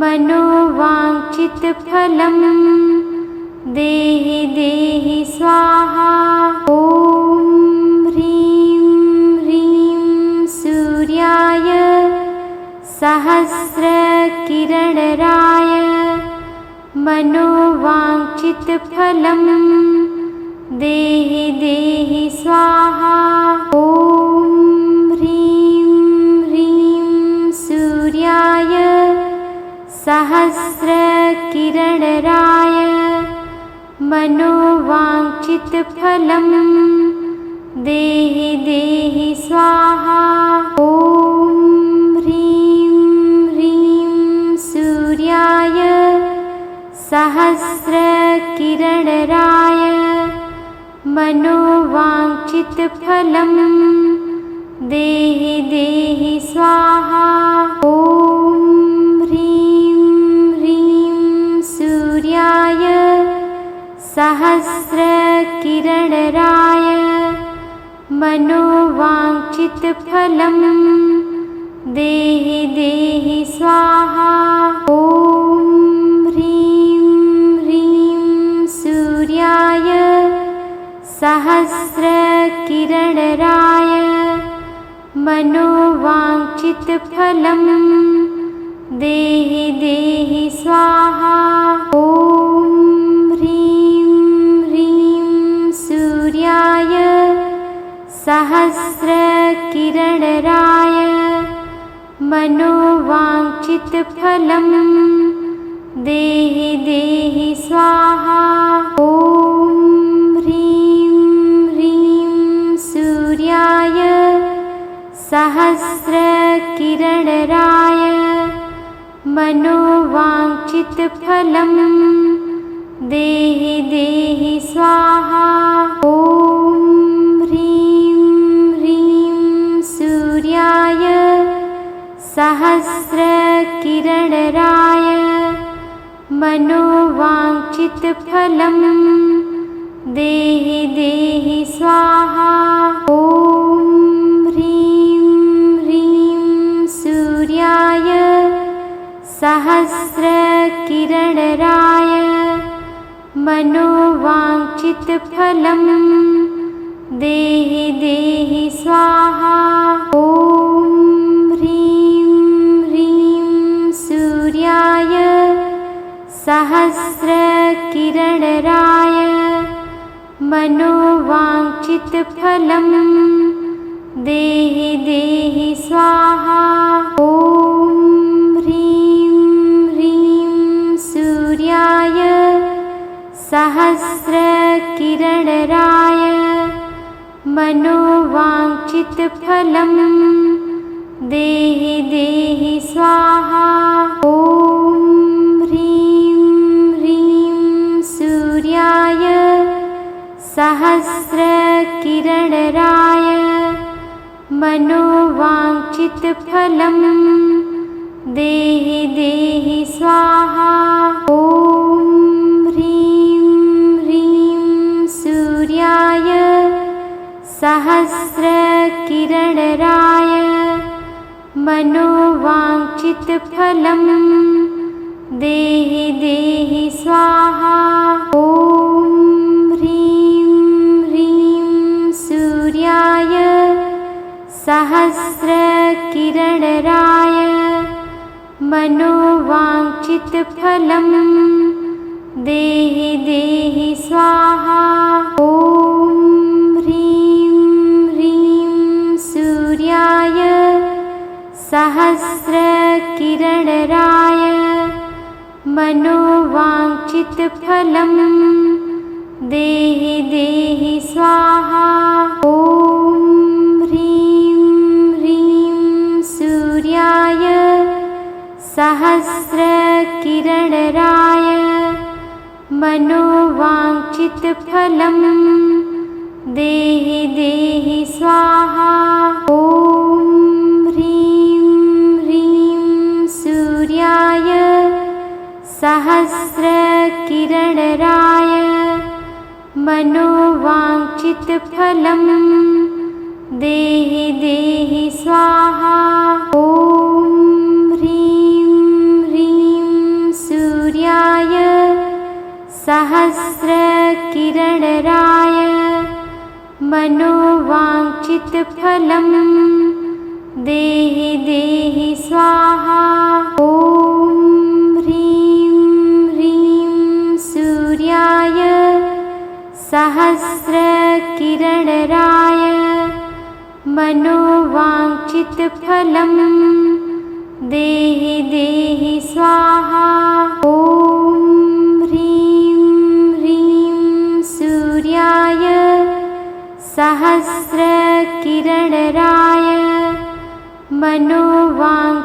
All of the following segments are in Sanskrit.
मनोवाञ्छितफलं देहि देहि स्वाहा। ॐ ह्रीं ह्रीं सूर्याय सहस्रकिरणराय मनोवाञ्छितफलं देहि देहि स्वाहा। ॐ ह्रीं ह्रीं सूर्याय सहस्रकिरणराय मनोवाञ्छितफलं देहि देहि स्वाहा। ॐ ह्रीं ह्रीं सूर्याय सहस्रकिरणराय मनोवाञ्छितफलं देहि देहि स्वाहा। ॐ ह्रीं ह्रीं सूर्याय सहस्रकिरणराय मनोवाञ्छितफलं देहि देहि स्वाहा। ॐ ह्रीं ह्रीं सूर्याय सहस्रकिरणराय मनोवाञ्छितफलं देहि देहि स्वाहा। ॐ ह्रीं ह्रीं सूर्याय सहस्रकिरणराय मनोवाञ्छितफलं देहि देहि स्वाहा। ॐ ह्रीं ह्रीं सूर्याय सहस्रकिरणराय मनोवाञ्छितफलं देहि देहि स्वाहा। ॐ ह्रीं ह्रीं सूर्याय सहस्रकिरणराय मनोवाञ्छितफलं देहि देहि स्वाहा। ॐ ह्रीं ह्रीं सूर्याय सहस्रकिरणराय मनोवाञ्छितफलं देहि देहि स्वाहा। ॐ ह्रीं ह्रीं सूर्याय सहस्रकिरणराय मनोवाञ्छितफलं देहि देहि स्वाहा। ॐ ह्रीं ह्रीं सूर्याय सहस्रकिरणराय मनोवाञ्छितफलं देहि देहि स्वाहा। ॐ ह्रीं ह्रीं सूर्याय सहस्रकिरणराय मनोवाञ्छितफलं देहि देहि स्वाहा। ॐ ह्रीं ह्रीं सूर्याय सहस्रकिरणराय मनोवाञ्छितफलं देहि देहि स्वाहा। ॐ ह्रीं ह्रीं सूर्याय सहस्रकिरणराय मनोवाञ्छितफलं देहि देहि स्वाहा। ॐ ह्रीं ह्रीं सूर्याय सहस्रकिरणराय मनोवाञ्छितफलं देहि देहि स्वाहा। ॐ ह्रीं ह्रीं सूर्याय सहस्रकिरणराय मनोवाञ्छितफलं देहि देहि स्वाहा। ॐ ह्रीं ह्रीं सूर्याय सहस्रकिरणराय मनोवाञ्छितफलं देहि देहि स्वाहा। ॐ ह्रीं ह्रीं सहस्रकिरणराय मनोवाञ्छितफलं देहि देहि स्वाहा। ॐ ह्रीं ह्रीं सूर्याय सहस्रकिरणराय मनोवाञ्छितफलं देहि देहि स्वाहा। ॐ ह्रीं ह्रीं सूर्याय सहस्रकिरणराय मनोवाञ्छितफलं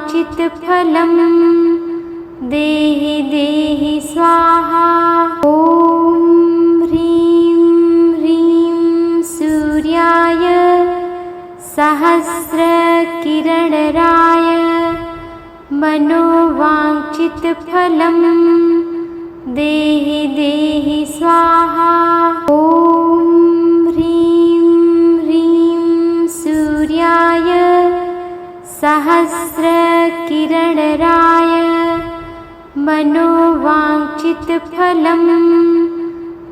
देहि देहि स्वाहा। ॐ ह्रीं ह्रीं सूर्याय सहस्रकिरणराय मनोवाञ्छितफलं देहि देहि स्वाहा। ॐ ह्रीं ह्रीं सूर्याय सहस्रकिरणराय मनोवाञ्छितफलं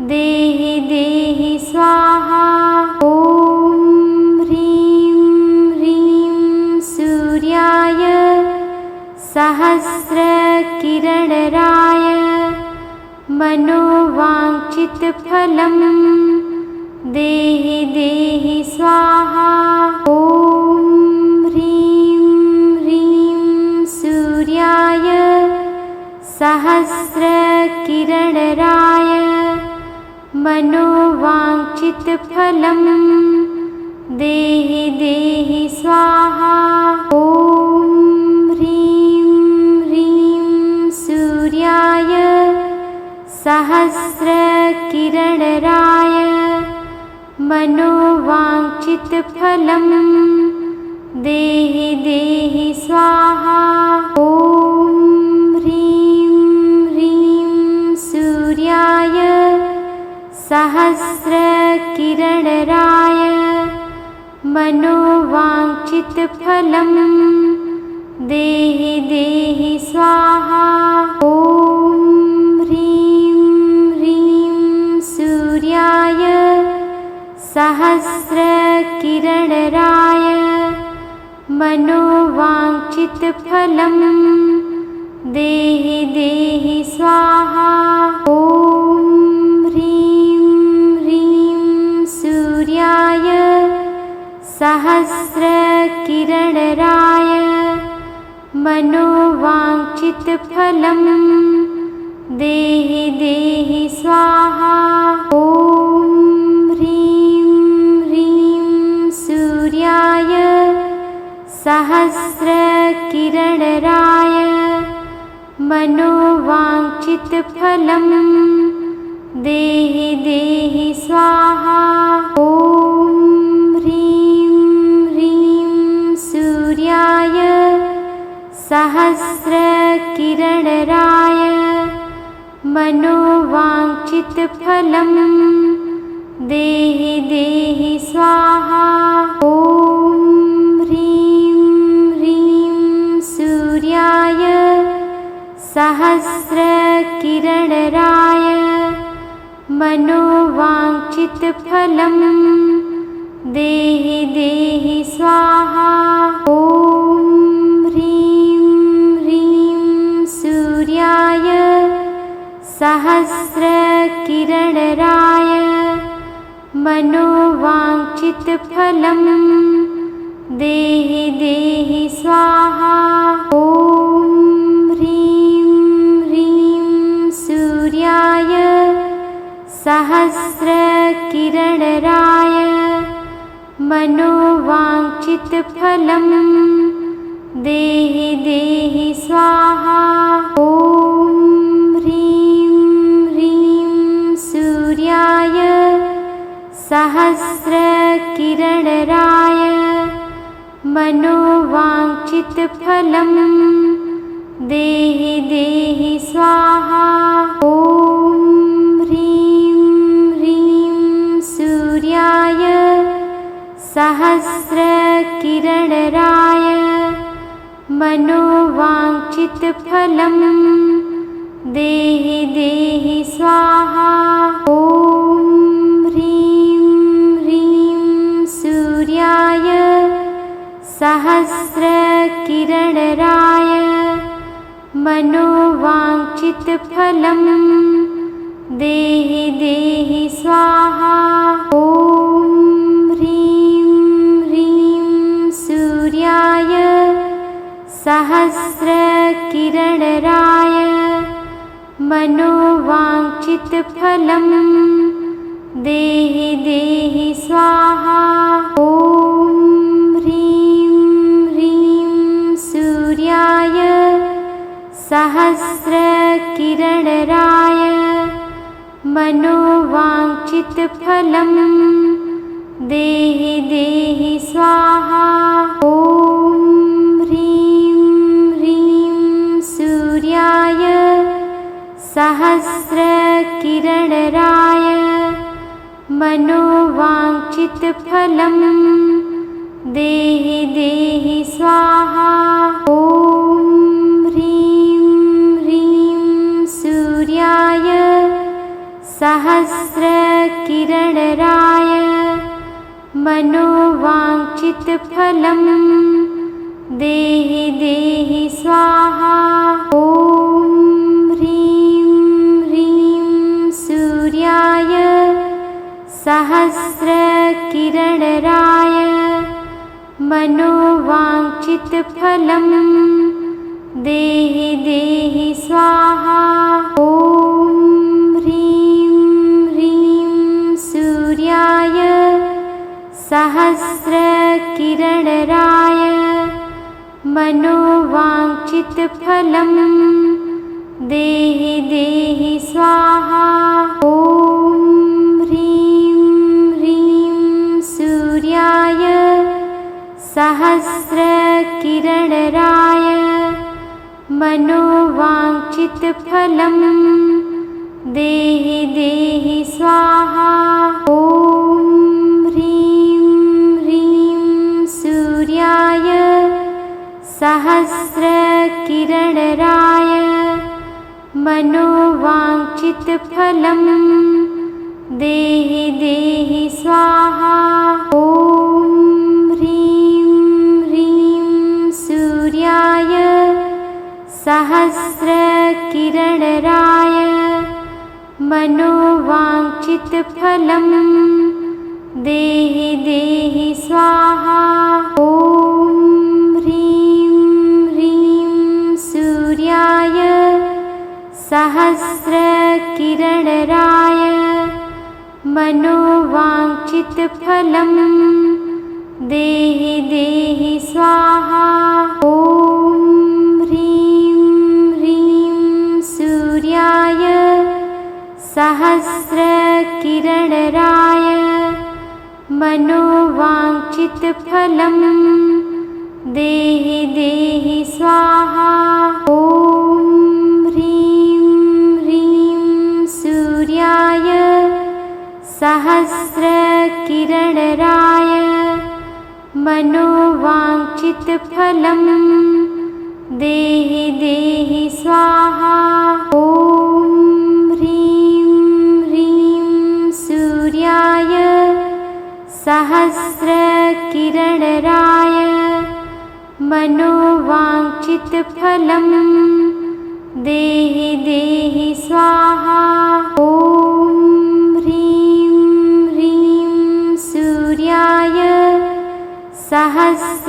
देहि देहि स्वाहा। ॐ ह्रीं ह्रीं सूर्याय सहस्रकिरणराय मनोवाञ्छितफलं देहि देहि स्वाहा। ॐ ह्रीं ह्रीं सूर्याय सहस्रकिरणराय मनोवाञ्छितफलं देहि देहि स्वाहा। ॐ ह्रीं ह्रीं सूर्याय सहस्रकिरणराय मनोवाञ्छितफलं देहि देहि स्वाहा। ॐ ह्रीं ह्रीं सूर्याय सहस्रकिरणराय मनोवाञ्छितफलं देहि देहि स्वाहा। ॐ ह्रीं ह्रीं सूर्याय सहस्रकिरणराय मनोवाञ्छितफलं देहि देहि स्वाहा। ॐ ह्रीं ह्रीं सूर्याय सहस्रकिरणराय मनोवाञ्छितफलं देहि देहि स्वाहा। ॐ ह्रीं ह्रीं सूर्याय सहस्रकिरणराय मनोवाञ्छितफलं देहि देहि स्वाहा। ॐ ह्रीं ह्रीं सूर्याय सहस्रकिरणराय मनोवाञ्छितफलं देहि देहि स्वाहा। ॐ ह्रीं ह्रीं सूर्याय सहस्रकिरणराय मनोवाञ्छितफलं देहि देहि स्वाहा। ॐ ह्रीं ह्रीं सूर्याय सहस्रकिरणराय मनोवाञ्छितफलं देहि देहि स्वाहा। ॐ ह्रीं ह्रीं सूर्याय सहस्रकिरणराय मनोवाञ्छितफलं देहि देहि स्वाहा। ॐ ह्रीं ह्रीं सूर्याय सहस्रकिरणराय मनोवाञ्छितफलं देहि देहि स्वाहा। ॐ ह्रीं ह्रीं सूर्याय सहस्रकिरणराय मनोवाञ्छितफलं देहि देहि स्वाहा। ॐ मनोवाञ्छितफलं देहि देहि स्वाहा। ॐ ह्रीं ह्रीं सूर्याय सहस्रकिरणराय मनोवाञ्छितफलं देहि देहि स्वाहा। ॐ ह्रीं ह्रीं सूर्याय सहस्रकिरणराय मनोवाञ्छितफलं देहि देहि स्वाहा। ॐ ह्रीं ह्रीं सूर्याय सहस्रकिरणराय मनोवाञ्छितफलं देहि देहि स्वाहा। ॐ ह्रीं ह्रीं सूर्याय सहस्रकिरणराय मनोवाञ्छितफलं देहि देहि स्वाहा। ॐ ह्रीं ह्रीं सूर्याय सहस्रकिरणराय मनोवाञ्छितफलं देहि देहि स्वाहा। ॐ ह्रीं ह्रीं सूर्याय सहस्रकिरणराय मनोवाञ्छितफलं देहि देहि स्वाहा। ॐ ह्रीं ह्रीं सूर्याय सहस्रकिरणराय मनोवाञ्छितफलं देहि देहि स्वाहा। ॐ ह्रीं ह्रीं सूर्याय सहस्रकिरणराय मनोवाञ्छितफलं देहि देहि स्वाहा। ॐ ह्रीं ह्रीं सूर्याय सहस्रकिरणराय मनोवाञ्छितफलं देहि देहि स्वाहा। ॐ ह्रीं ह्रीं सूर्याय सहस्रकिरणराय मनोवाञ्छितफलं देहि देहि स्वाहा। ॐ ह्रीं ह्रीं सूर्याय सहस्रकिरणराय मनोवाञ्छितफलं देहि देहि स्वाहा। ॐ ह्रीं ह्रीं सूर्याय सहस्रकिरणराय मनोवाञ्छितफलं देहि देहि स्वाहा। ॐ ह्रीं ह्रीं सूर्याय सहस्रकिरणराय मनोवाञ्छितफलं देहि देहि स्वाहा। ॐ ह्रीं ह्रीं सूर्याय सहस्रकिरणराय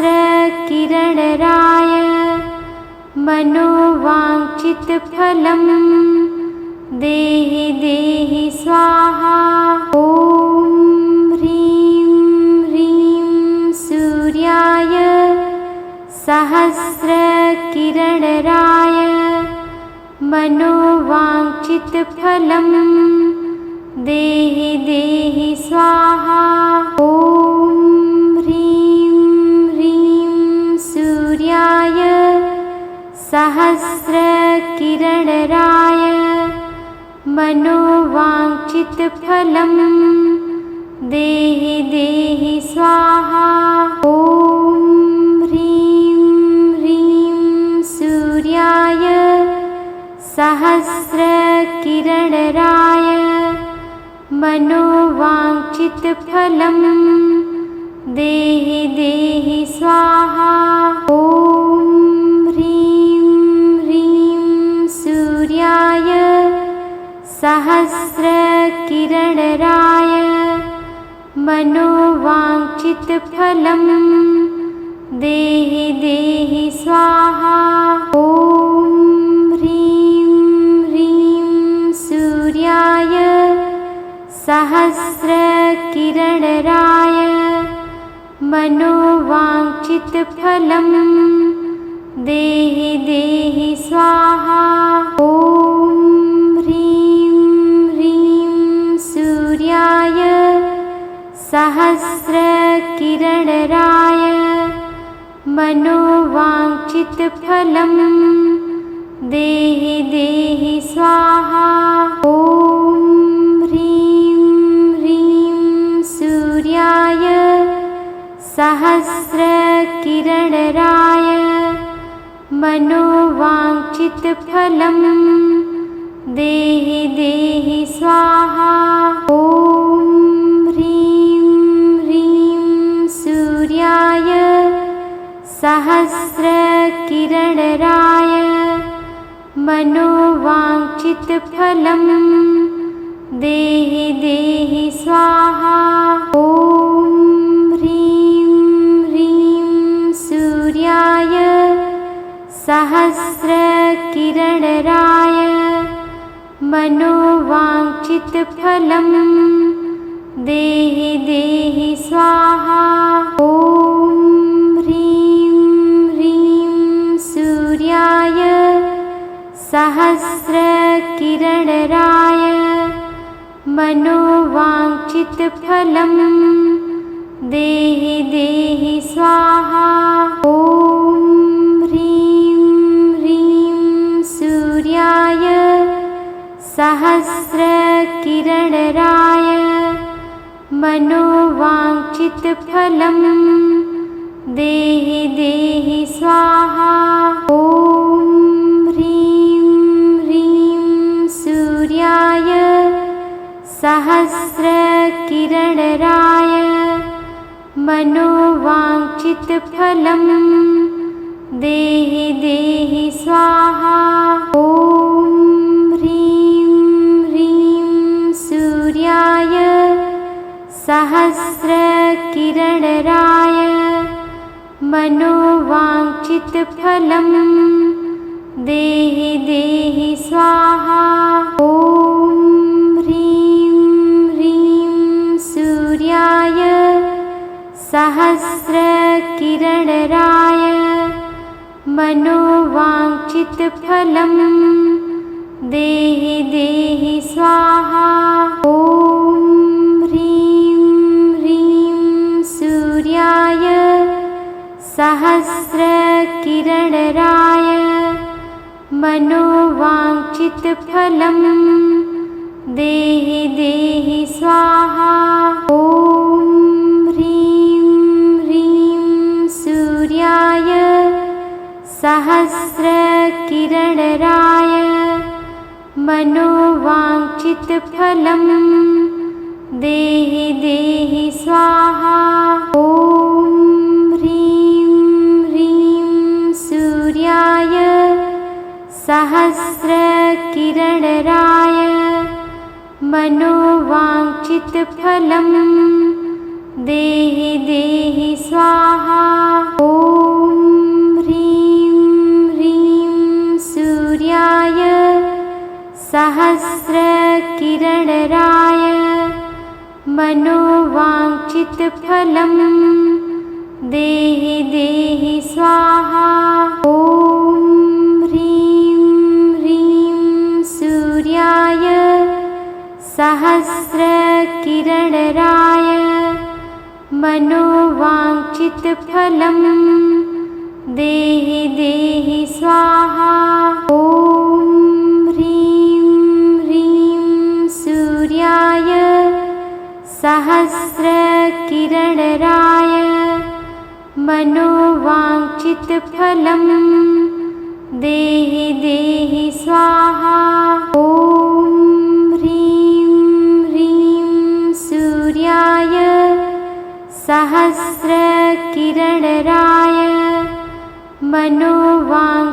मनोवाञ्छितफलं देहि देहि स्वाहा। ॐ ह्रीं ह्रीं सूर्याय सहस्रकिरणराय मनोवाञ्छितफलं देहि देहि स्वाहा। ॐ ह्रीं ह्रीं सूर्याय सहस्रकिरणराय मनोवाञ्छितफलं देहि देहि स्वाहा। ॐ ह्रीं ह्रीं सूर्याय सहस्रकिरणराय मनोवाञ्छितफलं देहि देहि स्वाहा। ॐ ह्रीं ह्रीं सहस्रकिरणराय मनोवाञ्छितफलं देहि देहि स्वाहा। ॐ ह्रीं ह्रीं सूर्याय सहस्रकिरणराय मनोवाञ्छितफलं देहि देहि स्वाहा। ॐ ह्रीं ह्रीं सूर्याय सहस्रकिरणराय मनोवाञ्छितफलं देहि देहि स्वाहा। ॐ ह्रीं ह्रीं सूर्याय सहस्रकिरणराय मनोवाञ्छितफलं देहि देहि स्वाहा। ॐ ह्रीं ह्रीं सूर्याय सहस्रकिरणराय मनोवाञ्छितफलं देहि देहि स्वाहा। ॐ ह्रीं ह्रीं सूर्याय सहस्रकिरणराय मनोवाञ्छितफलं देहि देहि स्वाहा। ॐ ह्रीं ह्रीं सूर्याय सहस्रकिरणराय मनोवाञ्छितफलं देहि देहि स्वाहा। ॐ ह्रीं ह्रीं सूर्याय सहस्रकिरणराय मनोवाञ्छितफलं देहि देहि स्वाहा। ॐ ह्रीं ह्रीं सूर्याय सहस्रकिरणराय मनोवाञ्छितफलं देहि देहि स्वाहा। ॐ ह्रीं ह्रीं सूर्याय सहस्रकिरणराय मनोवाञ्छितफलं देहि देहि स्वाहा। ॐ ह्रीं ह्रीं सूर्याय सहस्रकिरणराय मनोवाञ्छितफलं देहि देहि स्वाहा। ॐ ह्रीं ह्रीं सूर्याय सहस्रकिरणराय मनोवाञ्छितफलं देहि देहि स्वाहा। ॐ ह्रीं ह्रीं सूर्याय सहस्रकिरणराय मनोवाञ्छितफलं देहि देहि स्वाहा। ॐ ह्रीं ह्रीं सूर्याय सहस्रकिरणराय मनोवाञ्छितफलं देहि देहि स्वाहा। ॐ ह्रीं ह्रीं सूर्याय सहस्रकिरणराय मनोवाञ्छितफलं देहि देहि स्वाहा। ॐ ह्रीं ह्रीं सूर्याय सहस्रकिरणराय मनोवाञ्छितफलं देहि देहि स्वाहा। ॐ ह्रीं ह्रीं सूर्याय सहस्रकिरणराय मनोवाञ्छितफलं देहि देहि स्वाहा। ॐ ह्रीं ह्रीं सूर्याय सहस्रकिरणराय मनोवाञ्छितफलं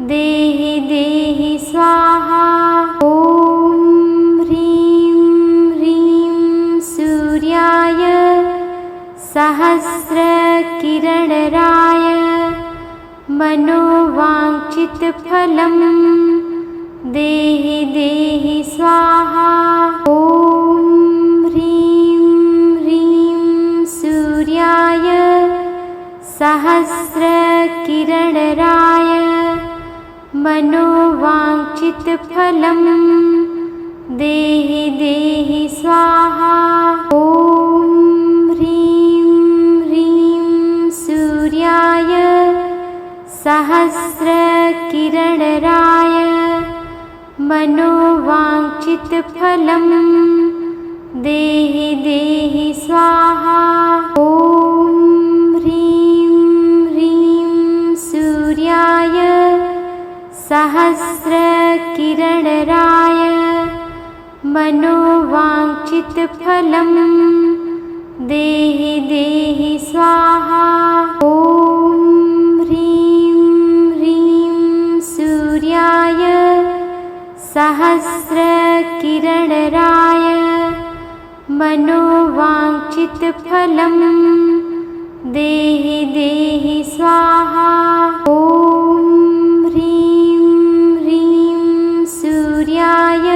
देहि देहि स्वाहा। ॐ वाञ्छितफलं देहि देहि स्वाहा। ॐ ह्रीं ह्रीं सूर्याय सहस्रकिरणराय मनोवाञ्छितफलं देहि देहि स्वाहा। ॐ ह्रीं ह्रीं सूर्याय सहस्रकिरणराय मनोवाञ्छितफलं देहि देहि स्वाहा। ॐ ह्रीं ह्रीं सूर्याय सहस्रकिरणराय मनोवाञ्छितफलं देहि देहि स्वाहा। ॐ ह्रीं ह्रीं सूर्याय सहस्रकिरणराय मनोवाञ्छितफलं देहि देहि स्वाहा। ॐ ह्रीं ह्रीं सूर्याय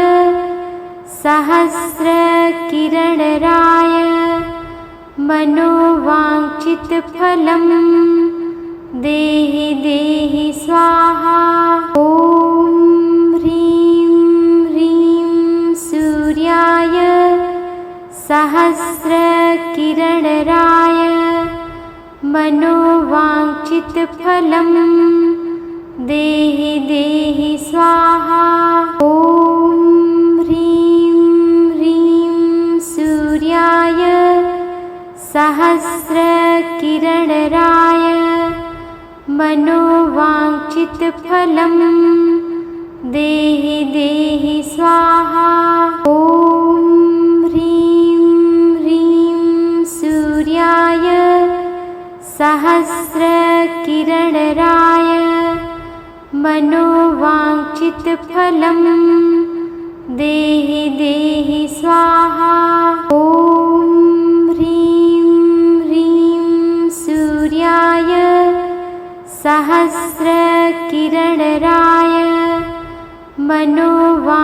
सहस्रकिरणराय मनोवाञ्छितफलं देहि देहि स्वाहा। ॐ ह्रीं ह्रीं सूर्याय सहस्रकिरणराय मनोवाञ्छितफलं देहि देहि स्वाहा। ॐ ह्रीं ह्रीं सूर्याय सहस्रकिरणराय मनोवाञ्छितफलं देहि देहि स्वाहा। ॐ ह्रीं ह्रीं सूर्याय सहस्रकिरणराय मनोवाञ्छितफलं देहि देहि स्वाहा। ॐ ह्रीं ह्रीं सूर्याय सहस्रकिरणराय मनोवाञ्छितफलं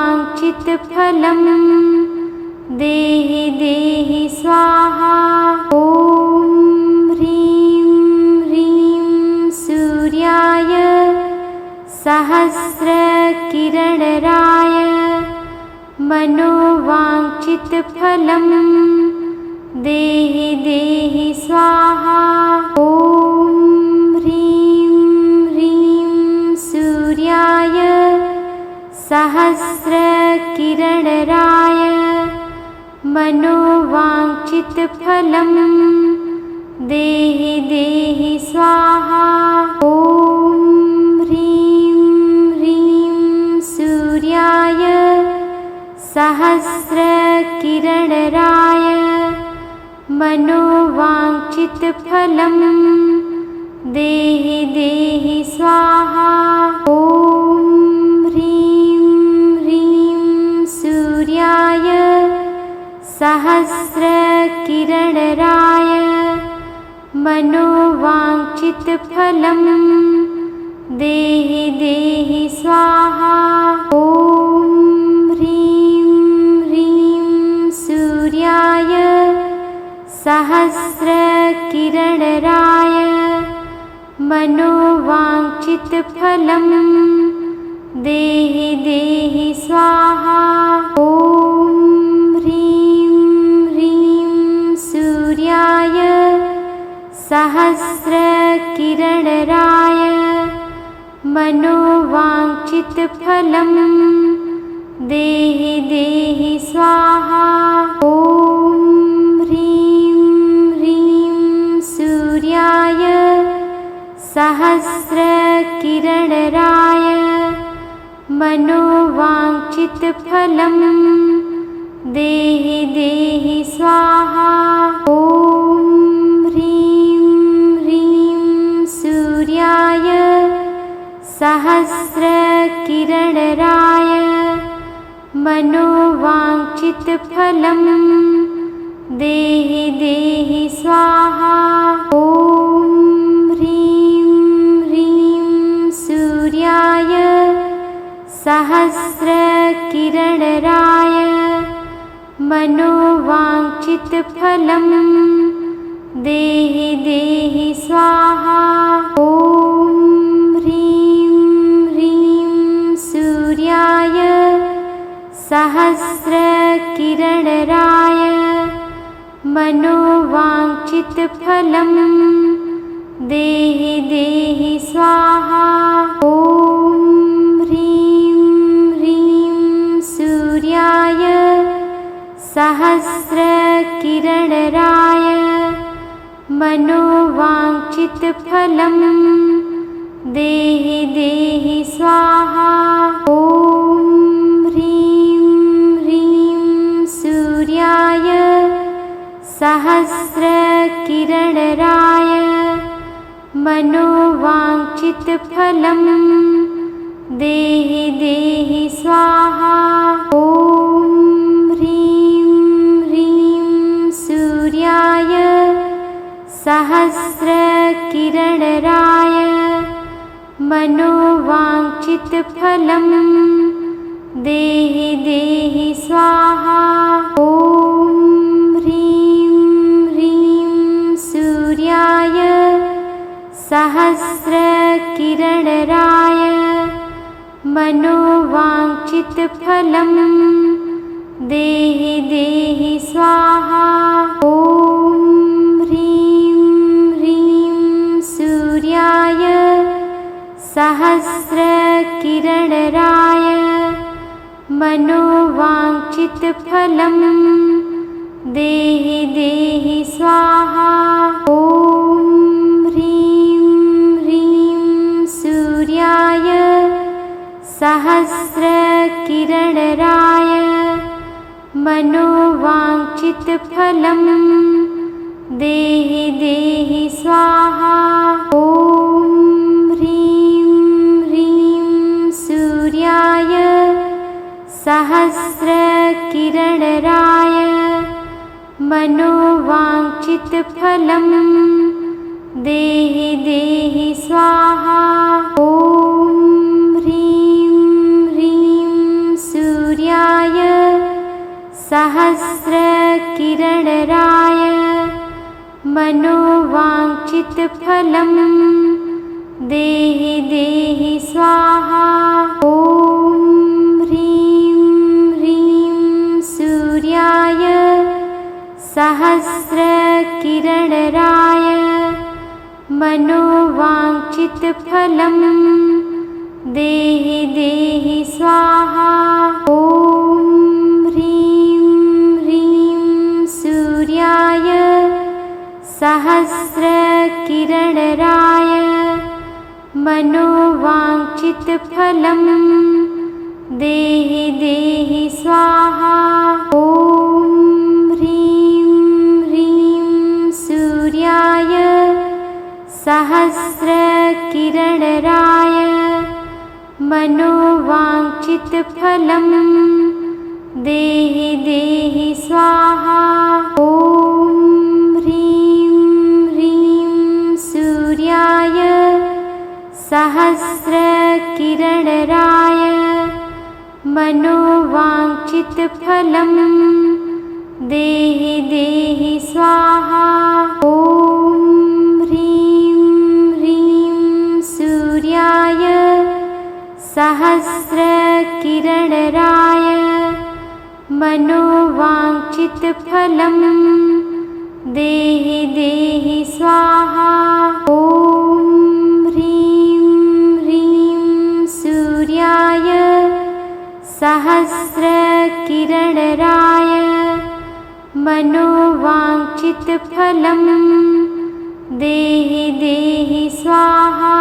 देहि देहि स्वाहा। ॐ ह्रीं ह्रीं सूर्याय सहस्रकिरणराय मनोवाञ्छितफलं देहि देहि स्वाहा। ॐ ह्रीं ह्रीं सूर्याय सहस्रकिरणराय मनोवाञ्छितफलं देहि देहि स्वाहा। ॐ ह्रीं ह्रीं सूर्याय सहस्रकिरणराय मनोवाञ्छितफलं देहि देहि स्वाहा। ॐ ह्रीं ह्रीं सूर्याय सहस्रकिरणराय मनोवाञ्छितफलं देहि देहि स्वाहा। ॐ ह्रीं ह्रीं सूर्याय सहस्रकिरणराय मनोवाञ्छितफलं देहि देहि स्वाहा। ॐ ह्रीं ह्रीं सूर्याय सहस्रकिरणराय मनोवाञ्छितफलं देहि देहि स्वाहा। ॐ ह्रीं ह्रीं सूर्याय सहस्रकिरणराय मनोवाञ्छितफलं देहि देहि स्वाहा। ॐ ह्रीं ह्रीं सूर्याय सहस्रकिरणराय मनोवाञ्छितफलं देहि देहि स्वाहा। ॐ ह्रीं ह्रीं सूर्याय किरणराय मनोवाञ्छितफलं देहि देहि स्वाहा। ॐ ह्रीं ह्रीं सूर्याय सहस्रकिरणराय मनोवाञ्छितफलं देहि देहि स्वाहा। ॐ ह्रीं ह्रीं सूर्याय सहस्रकिरणराय मनोवाञ्छितफलं देहि देहि स्वाहा। ॐ ह्रीं ह्रीं सूर्याय सहस्रकिरणराय मनोवाञ्छितफलं देहि देहि स्वाहा। ॐ ह्रीं ह्रीं सूर्याय सहस्रकिरणराय मनोवाञ्छितफलं देहि देहि स्वाहा। ॐ ह्रीं ह्रीं सूर्याय सहस्रकिरणराय मनोवाञ्छितफलं देहि देहि स्वाहा। ॐ ह्रीं ह्रीं सूर्याय सहस्रकिरणराय मनोवाञ्छितफलं देहि देहि स्वाहा। ॐ ह्रीं ह्रीं सूर्याय सहस्रकिरणराय मनोवाञ्छितफलं देहि देहि स्वाहा। ॐ ह्रीं ह्रीं सूर्याय सहस्रकिरणराय मनोवाञ्छितफलं देहि देहि स्वाहा। ॐ ह्रीं ह्रीं सूर्याय सहस्रकिरणराय मनोवाञ्छितफलं देहि देहि स्वाहा। ॐ ह्रीं ह्रीं सूर्याय सहस्रकिरणराय मनोवाञ्छितफलं देहि देहि स्वाहा। ॐ ह्रीं ह्रीं सूर्याय सहस्रकिरणराय मनोवाञ्छितफलं देहि देहि स्वाहा। ॐ ह्रीं ह्रीं सूर्याय सहस्रकिरणराय मनोवाञ्छितफलं देहि देहि स्वाहा। ॐ ह्रीं ह्रीं सूर्याय सहस्रकिरणराय मनोवाञ्छितफलं देहि देहि स्वाहा। ॐ ह्रीं ह्रीं सूर्याय सहस्रकिरणराय मनोवाञ्छितफलं देहि देहि स्वाहा। ॐ ह्रीं ह्रीं सूर्याय सहस्रकिरणराय मनोवाञ्छितफलं देहि देहि स्वाहा।